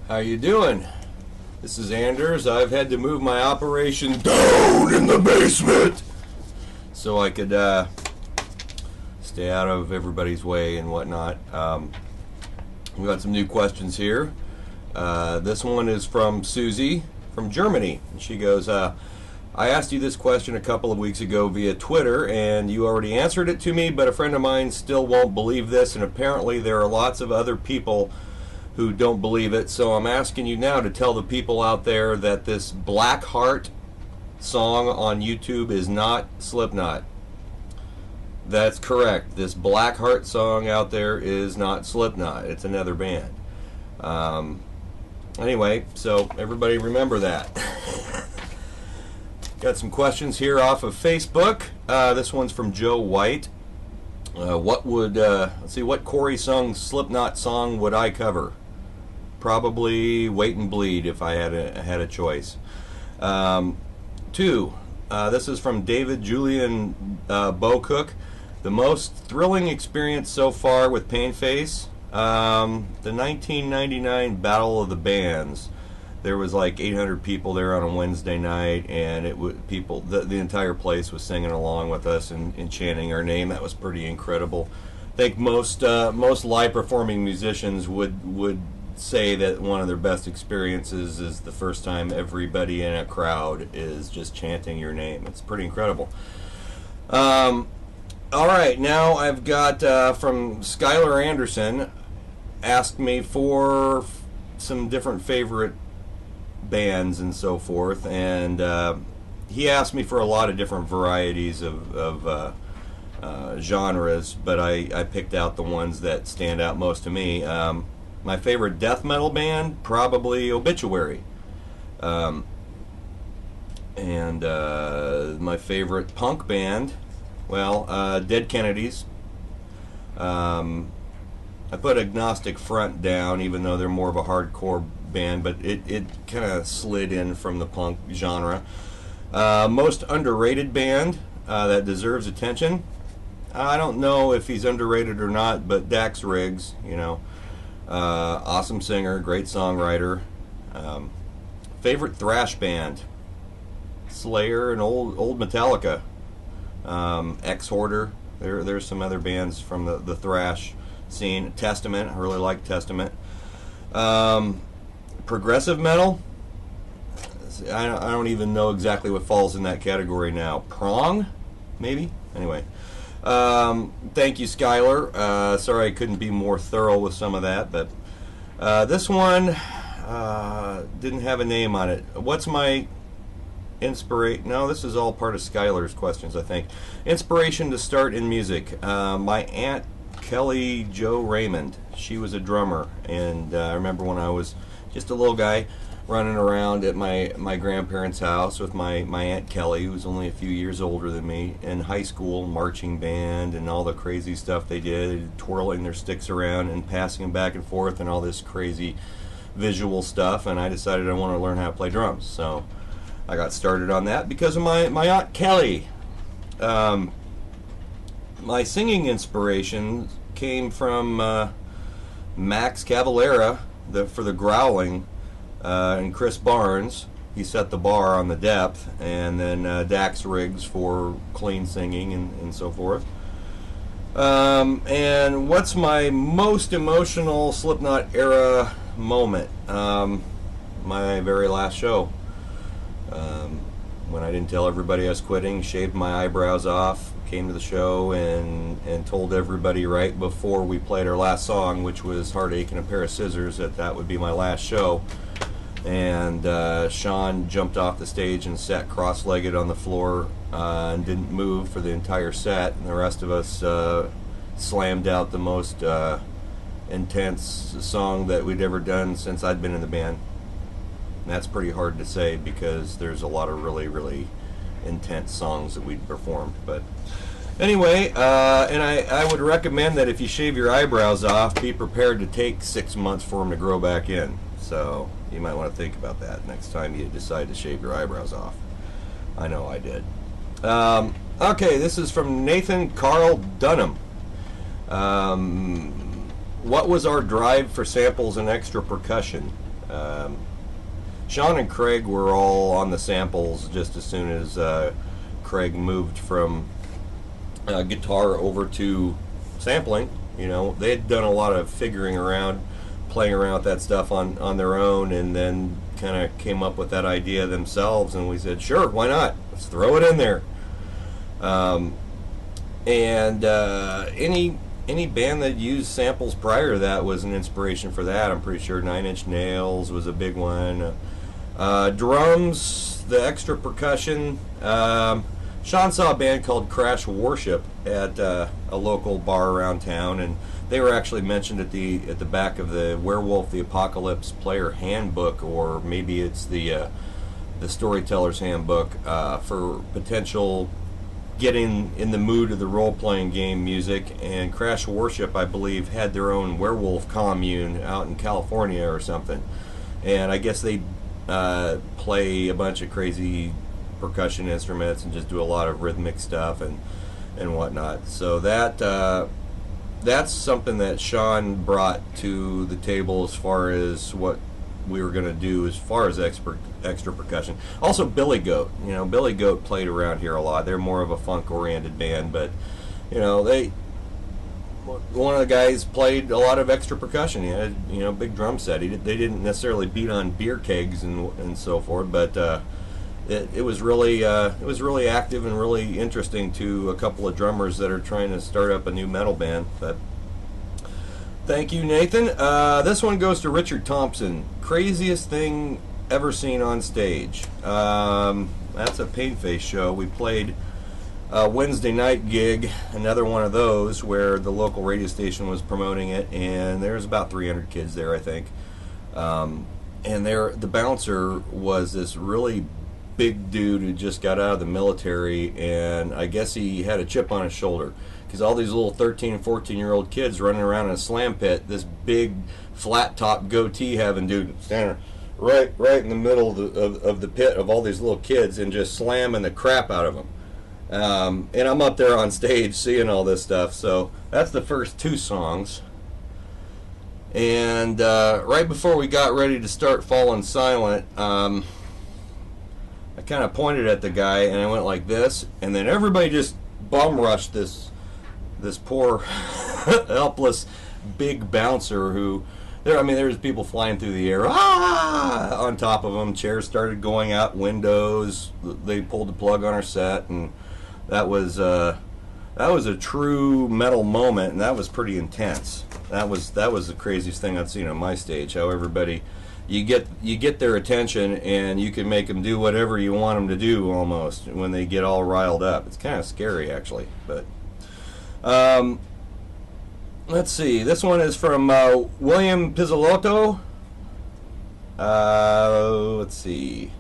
How you doing? This is Anders. I've had to move my operation down in the basement so I could stay out of everybody's way and whatnot. We got some new questions here. This one is from Susie from Germany. And she goes, I asked you this question a couple of weeks ago via Twitter, and you already answered it to me, but a friend of mine still won't believe this, and apparently there are lots of other people who don't believe it, so I'm asking you now to tell the people out there that this Blackheart song on YouTube is not Slipknot. That's correct. This Blackheart song out there is not Slipknot. It's another band. Anyway, so everybody remember that. Got some questions here off of Facebook. This one's from Joe White. Let's see, what Corey sung Slipknot song would I cover? Probably Wait and Bleed if I had a choice. Two, this is from David Julian Bocook. The most thrilling experience so far with Painface, the 1999 Battle of the Bands. There was like 800 people there on a Wednesday night, and the entire place was singing along with us and chanting our name. That was pretty incredible. I think most live performing musicians would say that one of their best experiences is the first time everybody in a crowd is just chanting your name. It's pretty incredible. All right, now I've got from Skylar Anderson, asked me for some different favorite bands and so forth, and he asked me for a lot of different varieties of genres, but I picked out the ones that stand out most to me. My favorite death metal band, probably Obituary. And my favorite punk band, well, Dead Kennedys. I put Agnostic Front down, even though they're more of a hardcore band, but it kind of slid in from the punk genre. Most underrated band that deserves attention. I don't know if he's underrated or not, but Dax Riggs, awesome singer, great songwriter. Favorite thrash band, Slayer and old Metallica. Ex-Hoarder. There's some other bands from the thrash scene. Testament, I really like Testament. Progressive metal, I don't even know exactly what falls in that category now. Prong, maybe? Anyway. Thank you, Skylar. Sorry I couldn't be more thorough with some of that, but this one didn't have a name on it. What's my inspiration? No, this is all part of Skylar's questions, I think. Inspiration to start in music. My Aunt Kelly Jo Raymond, she was a drummer, and I remember when I was just a little guy running around at my grandparents' house with my Aunt Kelly, who was only a few years older than me, in high school, marching band and all the crazy stuff they did, twirling their sticks around and passing them back and forth and all this crazy visual stuff, and I decided I wanted to learn how to play drums. So I got started on that because of my Aunt Kelly. My singing inspiration came from Max Cavalera for the growling, and Chris Barnes. He set the bar on the depth, and then Dax Riggs for clean singing and so forth. And what's my most emotional Slipknot era moment? My very last show. When I didn't tell everybody I was quitting, shaved my eyebrows off, came to the show and told everybody right before we played our last song, which was Heartache and a Pair of Scissors, that would be my last show. And Sean jumped off the stage and sat cross-legged on the floor and didn't move for the entire set, and the rest of us slammed out the most intense song that we'd ever done since I'd been in the band. And that's pretty hard to say because there's a lot of really, really intense songs that we'd performed. But anyway, and I would recommend that if you shave your eyebrows off, be prepared to take 6 months for them to grow back in. So you might want to think about that next time you decide to shave your eyebrows off. I know I did. Okay, this is from Nathan Carl Dunham. What was our drive for samples and extra percussion? Sean and Craig were all on the samples just as soon as Craig moved from guitar over to sampling. You know, they had done a lot of figuring around, playing around with that stuff on their own, and then kind of came up with that idea themselves, and we said, sure, why not? Let's throw it in there. Any band that used samples prior to that was an inspiration for that. I'm pretty sure Nine Inch Nails was a big one. Drums, the extra percussion. Sean saw a band called Crash Worship at a local bar around town, and they were actually mentioned at the back of the Werewolf the Apocalypse Player Handbook, or maybe it's the Storyteller's Handbook, for potential getting in the mood of the role-playing game music. And Crash Worship, I believe, had their own werewolf commune out in California or something, and I guess they play a bunch of crazy percussion instruments and just do a lot of rhythmic stuff and whatnot. So that's something that Sean brought to the table as far as what we were going to do as far as extra percussion. Also Billy Goat. You know, Billy Goat played around here a lot. They're more of a funk-oriented band, but you know, one of the guys played a lot of extra percussion. He had, you know, big drum set. They didn't necessarily beat on beer kegs and so forth, but it was really active and really interesting to a couple of drummers that are trying to start up a new metal band. But thank you, Nathan. This one goes to Richard Thompson. Craziest thing ever seen on stage. That's a Painface show. We played a Wednesday night gig, another one of those where the local radio station was promoting it, and there's about 300 kids there, I think. And the bouncer was this really big dude who just got out of the military, and I guess he had a chip on his shoulder because all these little 13 and 14-year-old kids running around in a slam pit, this big flat top goatee having dude standing right in the middle of the pit of all these little kids and just slamming the crap out of them. And I'm up there on stage seeing all this stuff. So that's the first two songs. And right before we got ready to start falling silent, I kind of pointed at the guy and I went like this, and then everybody just bum rushed this poor helpless big bouncer who there's people flying through the air on top of them. Chairs started going out windows. They pulled the plug on our set, and that was a true metal moment, and that was pretty intense. That was the craziest thing I'd seen on my stage. How everybody, you get their attention, and you can make them do whatever you want them to do almost when they get all riled up. It's kind of scary actually, but let's see. This one is from William Pizzolotto. Let's see.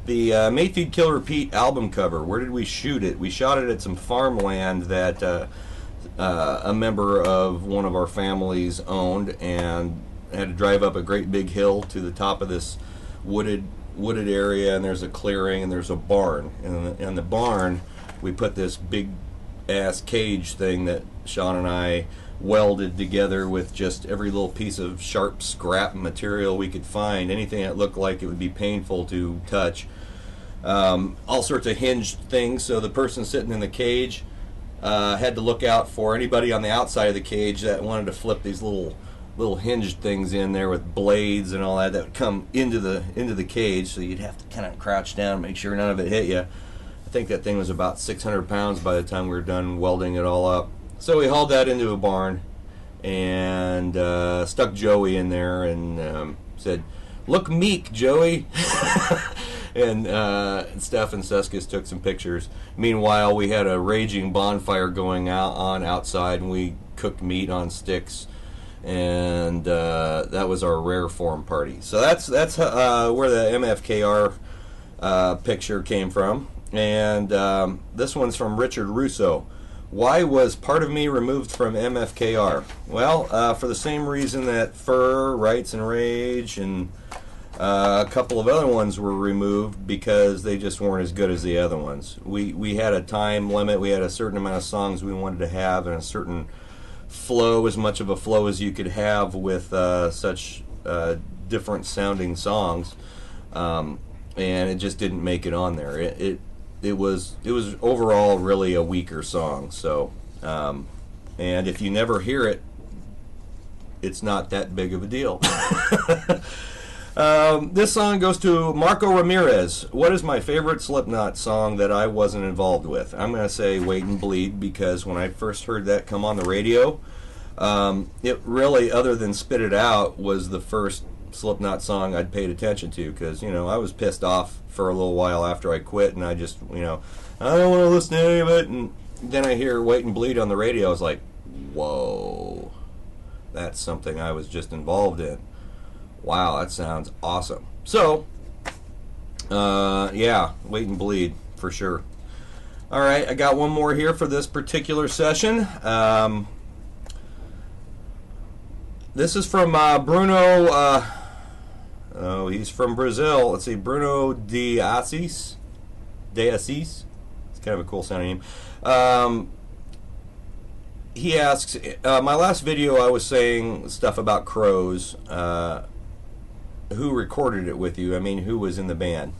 The Mayfield Kill Repeat album cover. Where did we shoot it? We shot it at some farmland that a member of one of our families owned, and had to drive up a great big hill to the top of this wooded area, and there's a clearing and there's a barn. And in the barn, we put this big ass cage thing that Sean and I welded together with just every little piece of sharp scrap material we could find, anything that looked like it would be painful to touch. All sorts of hinged things, so the person sitting in the cage had to look out for anybody on the outside of the cage that wanted to flip these little hinged things in there with blades and all that would come into the cage, so you'd have to kind of crouch down and make sure none of it hit you. I think that thing was about 600 pounds by the time we were done welding it all up. So we hauled that into a barn and stuck Joey in there and said, "Look meek, Joey." And Steph and Seskis took some pictures. Meanwhile, we had a raging bonfire going on outside, and we cooked meat on sticks, and that was our rare form party. So that's where the MFKR picture came from. And this one's from Richard Russo. Why was Part of Me removed from MFKR? Well, for the same reason that Fur, Rights and Rage, and a couple of other ones were removed, because they just weren't as good as the other ones. We had a time limit. We had a certain amount of songs we wanted to have, and a certain flow, as much of a flow as you could have with such different sounding songs, and it just didn't make it on there. It was overall really a weaker song. So, and if you never hear it, it's not that big of a deal. This song goes to Marco Ramirez. What is my favorite Slipknot song that I wasn't involved with? I'm going to say Wait and Bleed, because when I first heard that come on the radio, it really, other than Spit It Out, was the first Slipknot song I'd paid attention to, because, you know, I was pissed off for a little while after I quit, and I just, you know, I don't want to listen to any of it, and then I hear Wait and Bleed on the radio. I was like, whoa, that's something I was just involved in. Wow, that sounds awesome. So, yeah, Wait and Bleed, for sure. All right, I got one more here for this particular session. This is from Bruno, oh, he's from Brazil. Let's see, Bruno de Assis. It's kind of a cool sounding name. He asks, my last video I was saying stuff about crows. Who recorded it with you? I mean, who was in the band?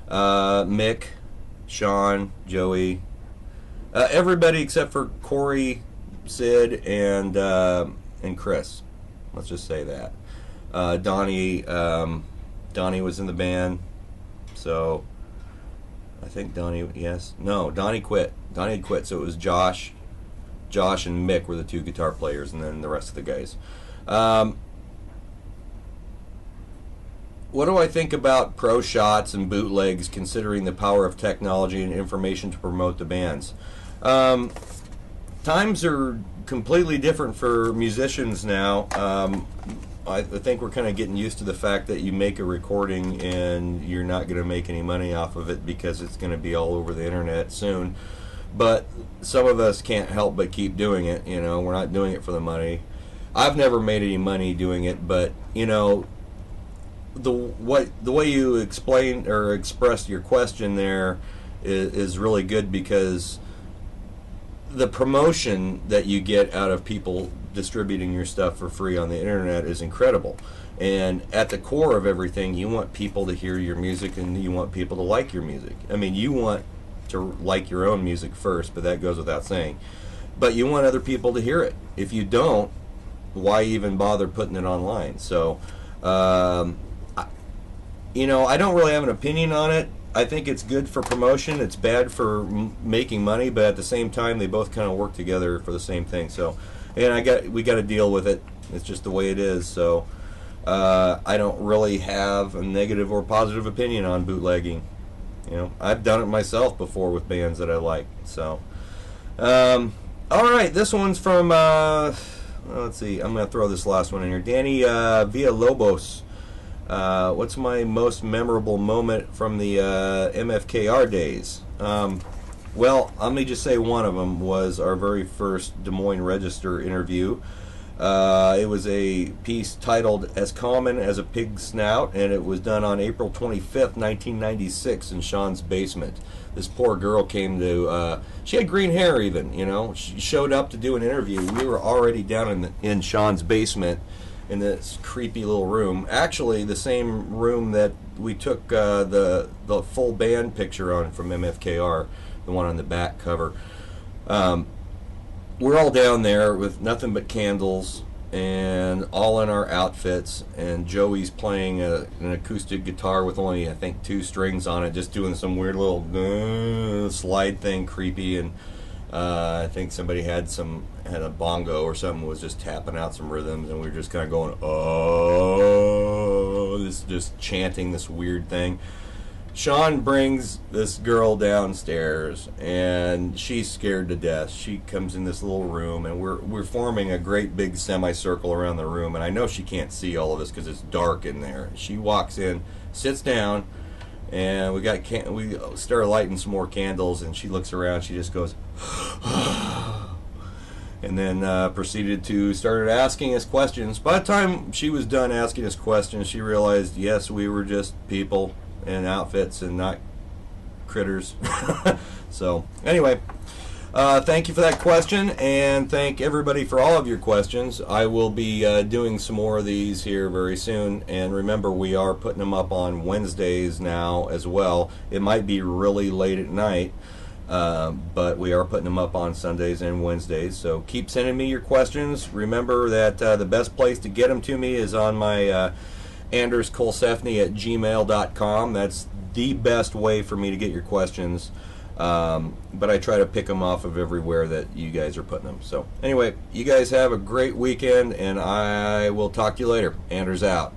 Mick, Sean, Joey, everybody except for Corey, Sid, and Chris. Let's just say that. Donnie was in the band, so I think Donnie, yes, no, Donnie quit. Donnie had quit, so it was Josh and Mick were the two guitar players, and then the rest of the guys. What do I think about pro shots and bootlegs, considering the power of technology and information to promote the bands? Times are completely different for musicians now. I think we're kind of getting used to the fact that you make a recording and you're not going to make any money off of it because it's going to be all over the internet soon. But some of us can't help but keep doing it. You know, we're not doing it for the money. I've never made any money doing it, but you know, the way you explain or expressed your question there is really good, because the promotion that you get out of people distributing your stuff for free on the internet is incredible. And at the core of everything, you want people to hear your music, and you want people to like your music. I mean, you want to like your own music first, but that goes without saying. But you want other people to hear it. If you don't, why even bother putting it online? So, you know, I don't really have an opinion on it. I think it's good for promotion. It's bad for making money, but at the same time, they both kind of work together for the same thing. So, and we got to deal with it. It's just the way it is. So, I don't really have a negative or positive opinion on bootlegging. You know, I've done it myself before with bands that I like. So, all right, this one's from. Let's see. I'm gonna throw this last one in here. Danny Villalobos. What's my most memorable moment from the MFKR days? Well, let me just say one of them was our very first Des Moines Register interview. It was a piece titled As Common as a Pig's Snout, and it was done on April 25th, 1996 in Sean's basement. This poor girl came to, she had green hair even, you know. She showed up to do an interview. We were already down in Sean's basement in this creepy little room. Actually, the same room that we took the full band picture on from MFKR, the one on the back cover. We're all down there with nothing but candles and all in our outfits, and Joey's playing an acoustic guitar with only, I think, 2 strings on it, just doing some weird little slide thing, creepy, and I think somebody had a bongo or something, was just tapping out some rhythms, and we were just kind of going, oh, this, just chanting this weird thing. Sean brings this girl downstairs, and she's scared to death. She comes in this little room, and we're forming a great big semicircle around the room, and I know she can't see all of this because it's dark in there. She walks in, sits down, and we start lighting some more candles, and she looks around. She just goes, and then proceeded to start asking us questions. By the time she was done asking us questions, she realized, yes, we were just people in outfits and not critters. So anyway, Thank you for that question, and thank everybody for all of your questions. I will be doing some more of these here very soon, and remember, we are putting them up on Wednesdays now as well. It might be really late at night, but we are putting them up on Sundays and Wednesdays, so keep sending me your questions. Remember that the best place to get them to me is on my anderscolsefni@gmail.com. That's the best way for me to get your questions. But I try to pick them off of everywhere that you guys are putting them. So anyway, you guys have a great weekend, and I will talk to you later. Anders out.